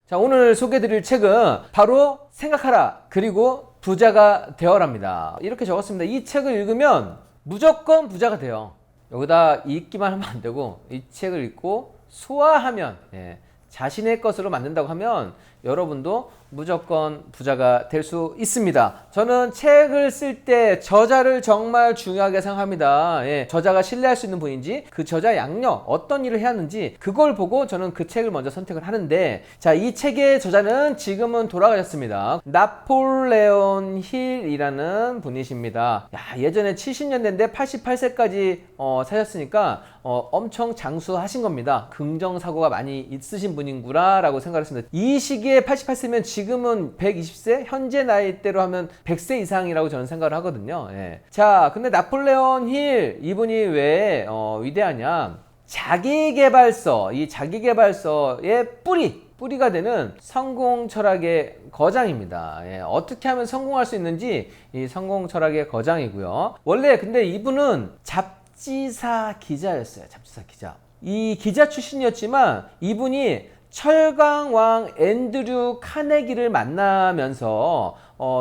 자, 오늘 소개해드릴 책은 바로 생각하라 그리고 부자가 되어랍니다. 이렇게 적었습니다. 이 책을 읽으면 무조건 부자가 돼요. 여기다 읽기만 하면 안 되고 이 책을 읽고 소화하면 자신의 것으로 만든다고 하면 여러분도 무조건 부자가 될 수 있습니다. 저는 책을 쓸 때 저자를 정말 중요하게 생각합니다. 저자가 신뢰할 수 있는 분인지, 그 저자의 양력, 어떤 일을 해왔는지 그걸 보고 저는 그 책을 먼저 선택을 하는데, 자, 이 책의 저자는 지금은 돌아가셨습니다. 나폴레온 힐이라는 분이십니다. 예전에 70년대인데 88세까지 사셨으니까 엄청 장수하신 겁니다. 긍정사고가 많이 있으신 분인구나 라고 생각했습니다. 이 시기에 88세면 지금은 120세? 현재 나이대로 하면 100세 이상이라고 저는 생각을 하거든요. 자, 근데 나폴레온 힐 이분이 왜 위대하냐? 자기계발서, 이 자기계발서의 뿌리가 되는 성공 철학의 거장입니다. 어떻게 하면 성공할 수 있는지 이 성공 철학의 거장이고요. 원래 근데 이분은 잡지사 기자였어요. 잡지사 기자. 이 기자 출신이었지만 이분이 철강왕 앤드류 카네기를 만나면서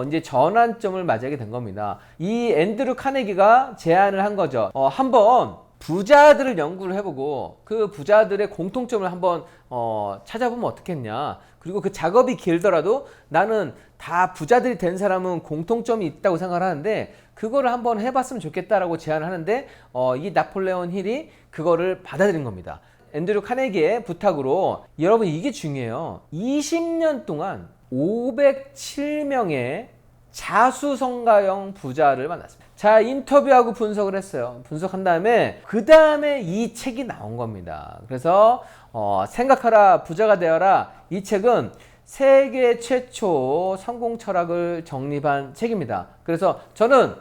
이제 전환점을 맞이하게 된 겁니다. 이 앤드류 카네기가 제안을 한 거죠. 한번 부자들을 연구를 해보고 그 부자들의 공통점을 한번 찾아보면 어떻겠냐. 그리고 그 작업이 길더라도 나는 다 부자들이 된 사람은 공통점이 있다고 생각을 하는데 그거를 한번 해봤으면 좋겠다라고 제안을 하는데 이 나폴레온 힐이 그거를 받아들인 겁니다. 앤드류 카네기의 부탁으로. 여러분, 이게 중요해요. 20년 동안 507명의 자수성가형 부자를 만났습니다. 자, 인터뷰하고 분석을 했어요. 분석한 다음에 그 다음에 이 책이 나온 겁니다. 그래서 생각하라 부자가 되어라, 이 책은 세계 최초 성공 철학을 정립한 책입니다. 그래서 저는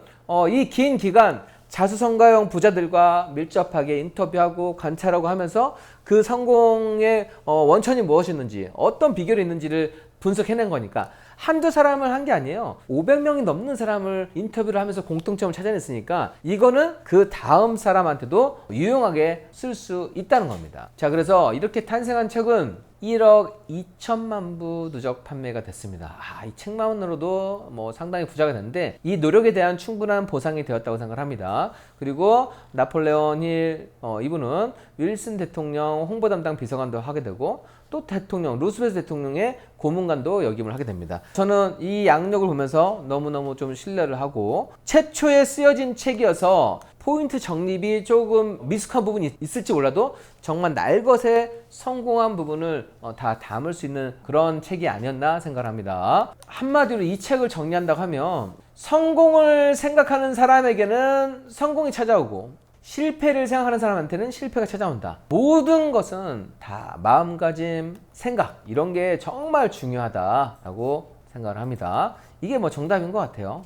이 긴 기간 자수성가형 부자들과 밀접하게 인터뷰하고 관찰하고 하면서 그 성공의 원천이 무엇이었는지, 어떤 비결이 있는지를 분석해낸 거니까 한두 사람을 한 게 아니에요. 500명이 넘는 사람을 인터뷰를 하면서 공통점을 찾아냈으니까 이거는 그 다음 사람한테도 유용하게 쓸 수 있다는 겁니다. 자, 그래서 이렇게 탄생한 책은 1억 2천만 부 누적 판매가 됐습니다. 이 책만으로도 뭐 상당히 부자가 됐는데 이 노력에 대한 충분한 보상이 되었다고 생각을 합니다. 그리고 나폴레온 힐 이분은 윌슨 대통령 홍보 담당 비서관도 하게 되고 또 대통령 루스벨트 대통령의 고문관도 역임을 하게 됩니다. 저는 이 양력을 보면서 너무너무 좀 신뢰를 하고, 최초에 쓰여진 책이어서 포인트 정립이 조금 미숙한 부분이 있을지 몰라도 정말 날것의 성공한 부분을 다 담을 수 있는 그런 책이 아니었나 생각합니다. 한마디로 이 책을 정리한다고 하면 성공을 생각하는 사람에게는 성공이 찾아오고 실패를 생각하는 사람한테는 실패가 찾아온다. 모든 것은 다 마음가짐, 생각, 이런 게 정말 중요하다라고 생각을 합니다. 이게 뭐 정답인 것 같아요.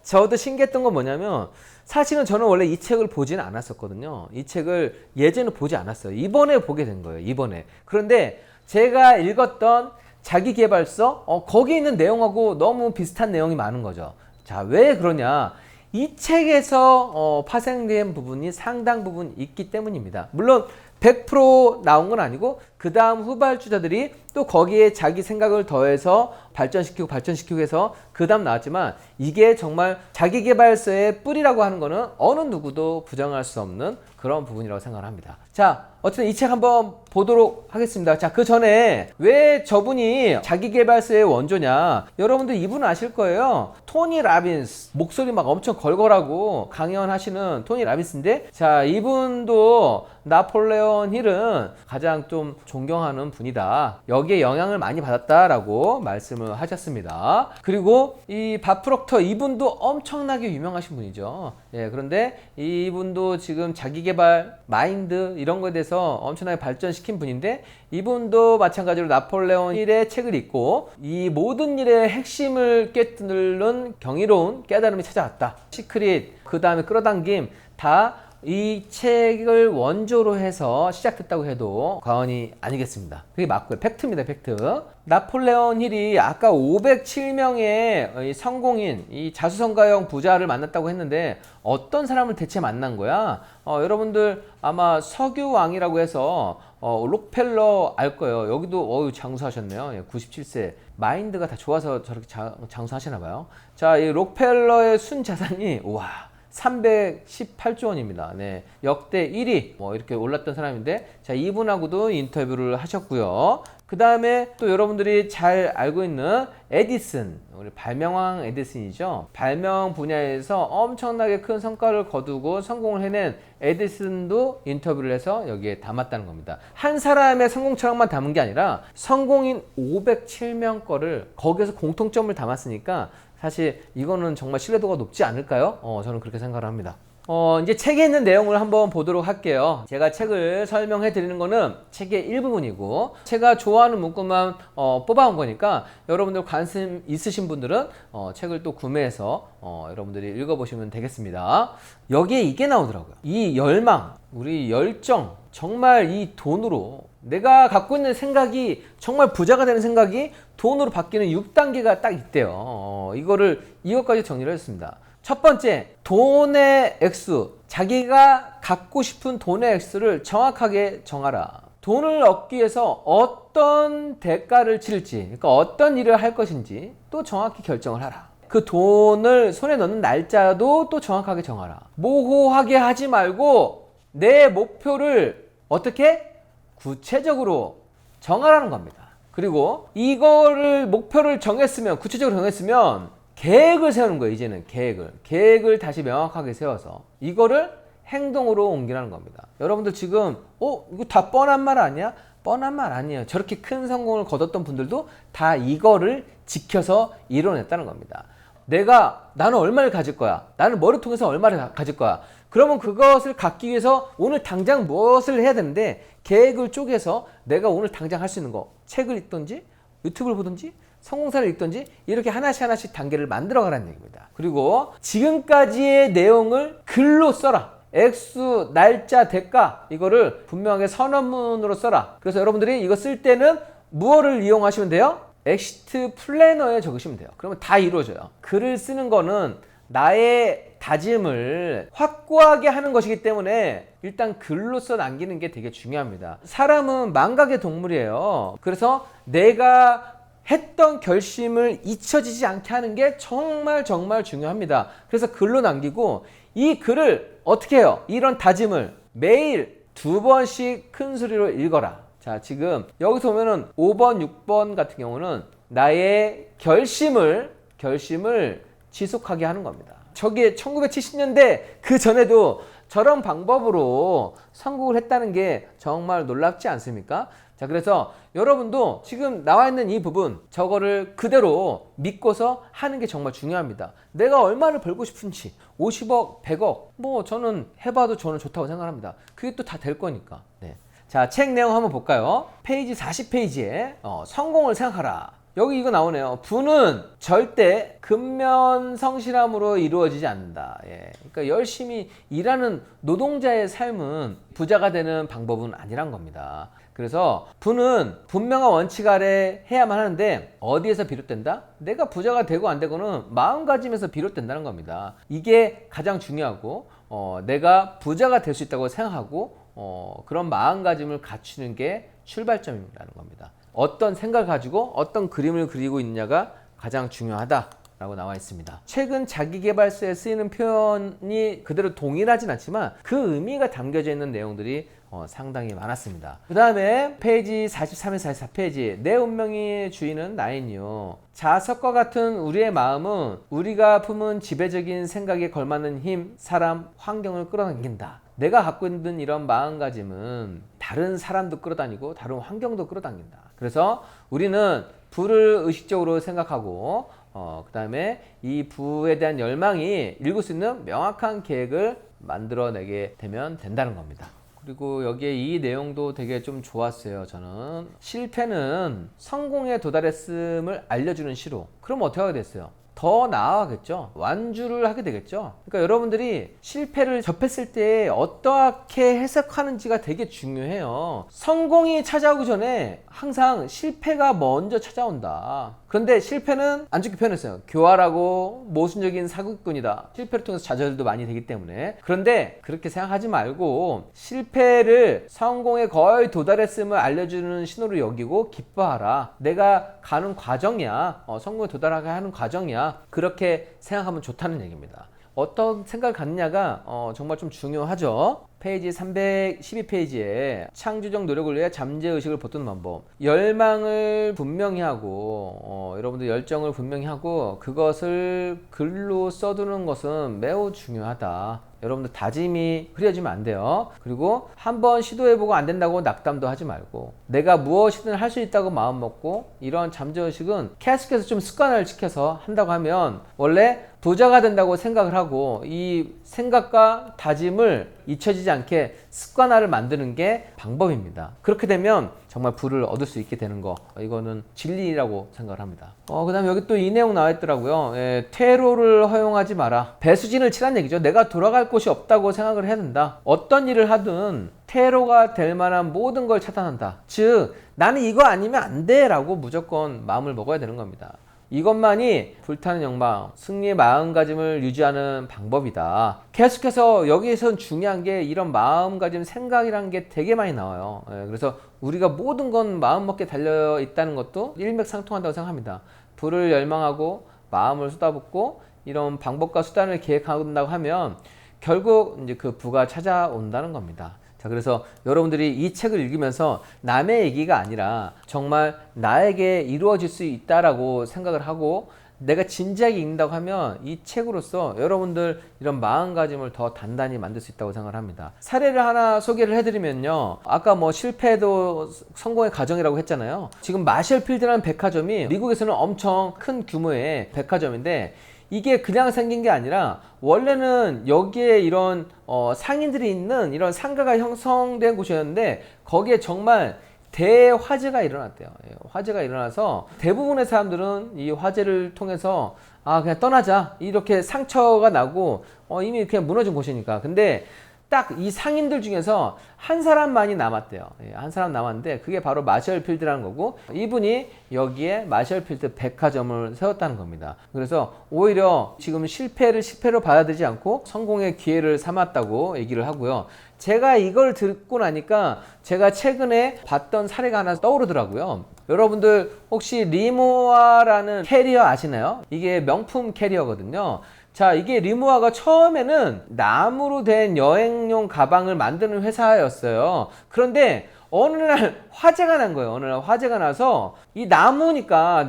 저도 신기했던 건 뭐냐면, 사실은 저는 원래 이 책을 보지는 않았었거든요. 이 책을 예전에 보지 않았어요. 이번에 보게 된 거예요. 이번에. 그런데 제가 읽었던 자기계발서, 거기 있는 내용하고 너무 비슷한 내용이 많은 거죠. 자, 왜 그러냐? 이 책에서 파생된 부분이 상당 부분 있기 때문입니다. 물론 100% 나온 건 아니고 그 다음 후발주자들이 또 거기에 자기 생각을 더해서 발전시키고 해서 그 다음 나왔지만, 이게 정말 자기계발서의 뿌리라고 하는 거는 어느 누구도 부정할 수 없는 그런 부분이라고 생각을 합니다. 자, 어쨌든 이 책 한번 보도록 하겠습니다. 자, 그 전에 왜 저분이 자기계발서의 원조냐? 여러분들 이분은 아실 거예요. 토니 라빈스, 목소리 막 엄청 걸걸하고 강연하시는 토니 라빈스인데, 자, 이분도 나폴레온 힐은 가장 좀 존경하는 분이다, 여기에 영향을 많이 받았다라고 말씀을 하셨습니다. 그리고 이 밥 프록터, 이분도 엄청나게 유명하신 분이죠. 그런데 이분도 지금 자기계발 마인드 이런 거에 대해서 엄청나게 발전시킨 분인데, 이분도 마찬가지로 나폴레온 힐의 책을 읽고 이 모든 일의 핵심을 깨뜨리는 경이로운 깨달음이 찾아왔다. 시크릿, 그 다음에 끌어당김, 다 이 책을 원조로 해서 시작됐다고 해도 과언이 아니겠습니다. 그게 맞고요. 팩트입니다. 팩트. 나폴레온 힐이 아까 507명의 성공인 이 자수성가형 부자를 만났다고 했는데 어떤 사람을 대체 만난 거야? 여러분들 아마 석유왕이라고 해서 록펠러 알 거예요. 여기도 장수하셨네요. 97세. 마인드가 다 좋아서 저렇게 장수하시나 봐요. 자, 이 록펠러의 순 자산이 318조 원입니다. 네, 역대 1위 이렇게 올랐던 사람인데, 자, 이분하고도 인터뷰를 하셨고요. 그 다음에 또 여러분들이 잘 알고 있는 에디슨, 우리 발명왕 에디슨이죠. 발명 분야에서 엄청나게 큰 성과를 거두고 성공을 해낸 에디슨도 인터뷰를 해서 여기에 담았다는 겁니다. 한 사람의 성공 철학만 담은 게 아니라 성공인 507명 거를 거기에서 공통점을 담았으니까 사실 이거는 정말 신뢰도가 높지 않을까요? 저는 그렇게 생각을 합니다. 이제 책에 있는 내용을 한번 보도록 할게요. 제가 책을 설명해 드리는 거는 책의 일부분이고, 제가 좋아하는 문구만 뽑아온 거니까 여러분들 관심 있으신 분들은 책을 또 구매해서 여러분들이 읽어보시면 되겠습니다. 여기에 이게 나오더라고요. 이 열망, 우리 열정, 정말 이 돈으로 내가 갖고 있는 생각이, 정말 부자가 되는 생각이 돈으로 바뀌는 6단계가 딱 있대요. 이것까지 정리를 했습니다. 첫 번째, 돈의 액수. 자기가 갖고 싶은 돈의 액수를 정확하게 정하라. 돈을 얻기 위해서 어떤 대가를 치를지, 그러니까 어떤 일을 할 것인지 또 정확히 결정을 하라. 그 돈을 손에 넣는 날짜도 또 정확하게 정하라. 모호하게 하지 말고 내 목표를 어떻게? 구체적으로 정하라는 겁니다. 그리고 이거를 목표를 정했으면, 구체적으로 정했으면 계획을 세우는 거예요. 이제는 계획을 다시 명확하게 세워서 이거를 행동으로 옮기라는 겁니다. 여러분들 지금 이거 다 뻔한 말 아니야? 뻔한 말 아니에요. 저렇게 큰 성공을 거뒀던 분들도 다 이거를 지켜서 이뤄냈다는 겁니다. 나는 얼마를 가질 거야? 나는 뭐를 통해서 얼마를 가질 거야? 그러면 그것을 갖기 위해서 오늘 당장 무엇을 해야 되는데, 계획을 쪼개서 내가 오늘 당장 할 수 있는 거, 책을 읽든지 유튜브를 보든지 성공사를 읽든지 이렇게 하나씩 단계를 만들어 가라는 얘기입니다. 그리고 지금까지의 내용을 글로 써라. 액수, 날짜, 대가, 이거를 분명하게 선언문으로 써라. 그래서 여러분들이 이거 쓸 때는 무엇을 이용하시면 돼요? 엑시트 플래너에 적으시면 돼요. 그러면 다 이루어져요. 글을 쓰는 거는 나의 다짐을 확고하게 하는 것이기 때문에 일단 글로써 남기는 게 되게 중요합니다. 사람은 망각의 동물이에요. 그래서 내가 했던 결심을 잊혀지지 않게 하는 게 정말 중요합니다. 그래서 글로 남기고, 이 글을 어떻게 해요? 이런 다짐을 매일 2번씩 큰 소리로 읽어라. 자, 지금 여기서 보면은 5번, 6번 같은 경우는 나의 결심을 지속하게 하는 겁니다. 저게 1970년대 그 전에도 저런 방법으로 성공을 했다는 게 정말 놀랍지 않습니까? 자, 그래서 여러분도 지금 나와 있는 이 부분, 저거를 그대로 믿고서 하는 게 정말 중요합니다. 내가 얼마를 벌고 싶은지, 50억, 100억, 저는 해봐도 저는 좋다고 생각합니다. 그게 또 다 될 거니까. 네. 자, 책 내용 한번 볼까요? 페이지 40페이지에 성공을 생각하라. 여기 이거 나오네요. 부는 절대 근면성실함으로 이루어지지 않는다. 그러니까 열심히 일하는 노동자의 삶은 부자가 되는 방법은 아니란 겁니다. 그래서 부는 분명한 원칙 아래 해야만 하는데, 어디에서 비롯된다? 내가 부자가 되고 안 되고는 마음가짐에서 비롯된다는 겁니다. 이게 가장 중요하고, 내가 부자가 될 수 있다고 생각하고 그런 마음가짐을 갖추는 게 출발점이라는 겁니다. 어떤 생각을 가지고 어떤 그림을 그리고 있느냐가 가장 중요하다라고 나와 있습니다. 최근 자기계발서에 쓰이는 표현이 그대로 동일하진 않지만 그 의미가 담겨져 있는 내용들이 상당히 많았습니다. 그 다음에 페이지 43에서 44페이지, 내 운명의 주인은 나이니요. 자석과 같은 우리의 마음은 우리가 품은 지배적인 생각에 걸맞는 힘, 사람, 환경을 끌어당긴다. 내가 갖고 있는 이런 마음가짐은 다른 사람도 끌어다니고 다른 환경도 끌어당긴다. 그래서 우리는 부를 의식적으로 생각하고 그 다음에 이 부에 대한 열망이 읽을 수 있는 명확한 계획을 만들어내게 되면 된다는 겁니다. 그리고 여기에 이 내용도 되게 좀 좋았어요. 저는 실패는 성공에 도달했음을 알려주는 시로. 그럼 어떻게 하게 됐어요? 더 나아가겠죠. 완주를 하게 되겠죠. 그러니까 여러분들이 실패를 접했을 때 어떻게 해석하는지가 되게 중요해요. 성공이 찾아오기 전에 항상 실패가 먼저 찾아온다. 그런데 실패는 안 좋게 표현했어요. 교활하고 모순적인 사기꾼이다. 실패를 통해서 좌절도 많이 되기 때문에. 그런데 그렇게 생각하지 말고 실패를 성공에 거의 도달했음을 알려주는 신호로 여기고 기뻐하라. 내가 가는 과정이야. 성공에 도달하게 하는 과정이야. 그렇게 생각하면 좋다는 얘기입니다. 어떤 생각을 갖느냐가 정말 좀 중요하죠. 페이지 312페이지에 창조적 노력을 위해 잠재의식을 보듬는 방법. 열망을 분명히 하고 여러분들 열정을 분명히 하고 그것을 글로 써두는 것은 매우 중요하다. 여러분들 다짐이 흐려지면 안 돼요. 그리고 한번 시도해보고 안 된다고 낙담도 하지 말고 내가 무엇이든 할 수 있다고 마음먹고 이런 잠재의식은 계속해서 좀 습관을 지켜서 한다고 하면 원래 부자가 된다고 생각을 하고 이 생각과 다짐을 잊혀지지 않게 습관화를 만드는 게 방법입니다. 그렇게 되면 정말 부를 얻을 수 있게 되는 거 이거는 진리라고 생각을 합니다. 그 다음에 여기 또 이 내용 나와 있더라고요. 퇴로를 허용하지 마라. 배수진을 치란 얘기죠. 내가 돌아갈 곳이 없다고 생각을 해야 된다. 어떤 일을 하든 퇴로가 될 만한 모든 걸 차단한다. 즉 나는 이거 아니면 안 돼 라고 무조건 마음을 먹어야 되는 겁니다. 이것만이 불타는 영광, 승리의 마음가짐을 유지하는 방법이다. 계속해서 여기에선 중요한 게 이런 마음가짐, 생각이라는 게 되게 많이 나와요. 그래서 우리가 모든 건 마음먹기에 달려 있다는 것도 일맥상통한다고 생각합니다. 부를 열망하고 마음을 쏟아붓고 이런 방법과 수단을 계획한다고 하면 결국 이제 그 부가 찾아온다는 겁니다. 자, 그래서 여러분들이 이 책을 읽으면서 남의 얘기가 아니라 정말 나에게 이루어질 수 있다라고 생각을 하고 내가 진지하게 읽는다고 하면 이 책으로서 여러분들 이런 마음가짐을 더 단단히 만들 수 있다고 생각을 합니다. 사례를 하나 소개를 해드리면요. 아까 뭐 실패도 성공의 과정이라고 했잖아요. 지금 마셜필드라는 백화점이 미국에서는 엄청 큰 규모의 백화점인데 이게 그냥 생긴 게 아니라 원래는 여기에 이런 상인들이 있는 이런 상가가 형성된 곳이었는데 거기에 정말 대화재가 일어났대요. 화재가 일어나서 대부분의 사람들은 이 화재를 통해서 그냥 떠나자 이렇게 상처가 나고 이미 그냥 무너진 곳이니까. 근데 딱 이 상인들 중에서 한 사람만이 남았대요. 한 사람 남았는데 그게 바로 마셜필드라는 거고 이분이 여기에 마셜필드 백화점을 세웠다는 겁니다. 그래서 오히려 지금 실패로 받아들이지 않고 성공의 기회를 삼았다고 얘기를 하고요. 제가 이걸 듣고 나니까 제가 최근에 봤던 사례가 하나 떠오르더라고요. 여러분들 혹시 리모아라는 캐리어 아시나요? 이게 명품 캐리어거든요. 자, 이게 리모아가 처음에는 나무로 된 여행용 가방을 만드는 회사였어요. 그런데 어느 날 화재가 난 거예요. 어느 날 화재가 나서 이 나무가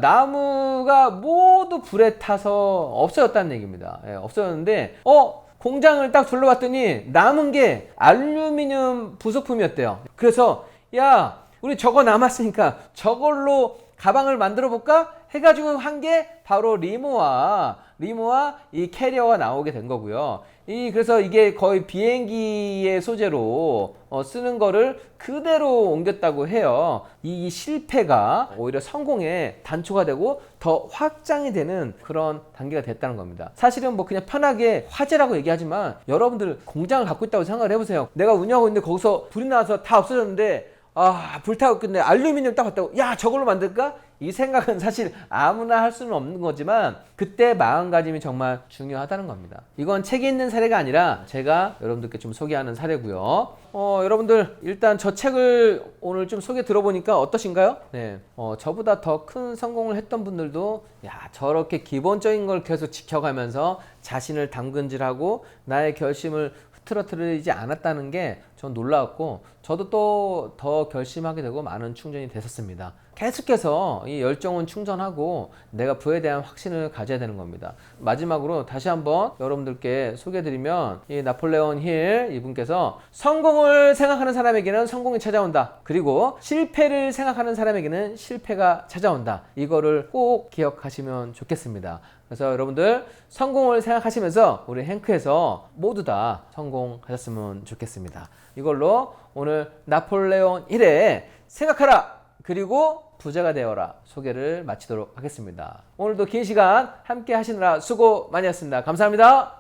모두 불에 타서 없어졌다는 얘기입니다. 없어졌는데 공장을 딱 둘러봤더니 남은 게 알루미늄 부속품이었대요. 그래서 야, 우리 저거 남았으니까 저걸로 가방을 만들어 볼까? 해가지고 한 게 바로 리모아 이 캐리어가 나오게 된 거고요. 그래서 이게 거의 비행기의 소재로 쓰는 거를 그대로 옮겼다고 해요. 이 실패가 오히려 성공의 단초가 되고 더 확장이 되는 그런 단계가 됐다는 겁니다. 사실은 뭐 그냥 편하게 화재라고 얘기하지만 여러분들 공장을 갖고 있다고 생각을 해보세요. 내가 운영하고 있는데 거기서 불이 나서 다 없어졌는데 불타고 끝내 알루미늄 딱 봤다고 야 저걸로 만들까? 이 생각은 사실 아무나 할 수는 없는 거지만 그때 마음가짐이 정말 중요하다는 겁니다. 이건 책에 있는 사례가 아니라 제가 여러분들께 좀 소개하는 사례고요. 여러분들 일단 저 책을 오늘 좀 소개 들어보니까 어떠신가요? 네, 저보다 더 큰 성공을 했던 분들도 야 저렇게 기본적인 걸 계속 지켜가면서 자신을 담근질하고 나의 결심을 흐트러뜨리지 않았다는 게 전 놀라웠고 저도 또 더 결심하게 되고 많은 충전이 됐었습니다. 계속해서 이 열정은 충전하고 내가 부에 대한 확신을 가져야 되는 겁니다. 마지막으로 다시 한번 여러분들께 소개해드리면 이 나폴레온 힐 이분께서 성공을 생각하는 사람에게는 성공이 찾아온다. 그리고 실패를 생각하는 사람에게는 실패가 찾아온다. 이거를 꼭 기억하시면 좋겠습니다. 그래서 여러분들 성공을 생각하시면서 우리 행크에서 모두 다 성공하셨으면 좋겠습니다. 이걸로 오늘 나폴레온 1회 생각하라 그리고 부자가 되어라 소개를 마치도록 하겠습니다. 오늘도 긴 시간 함께 하시느라 수고 많이 했습니다. 감사합니다.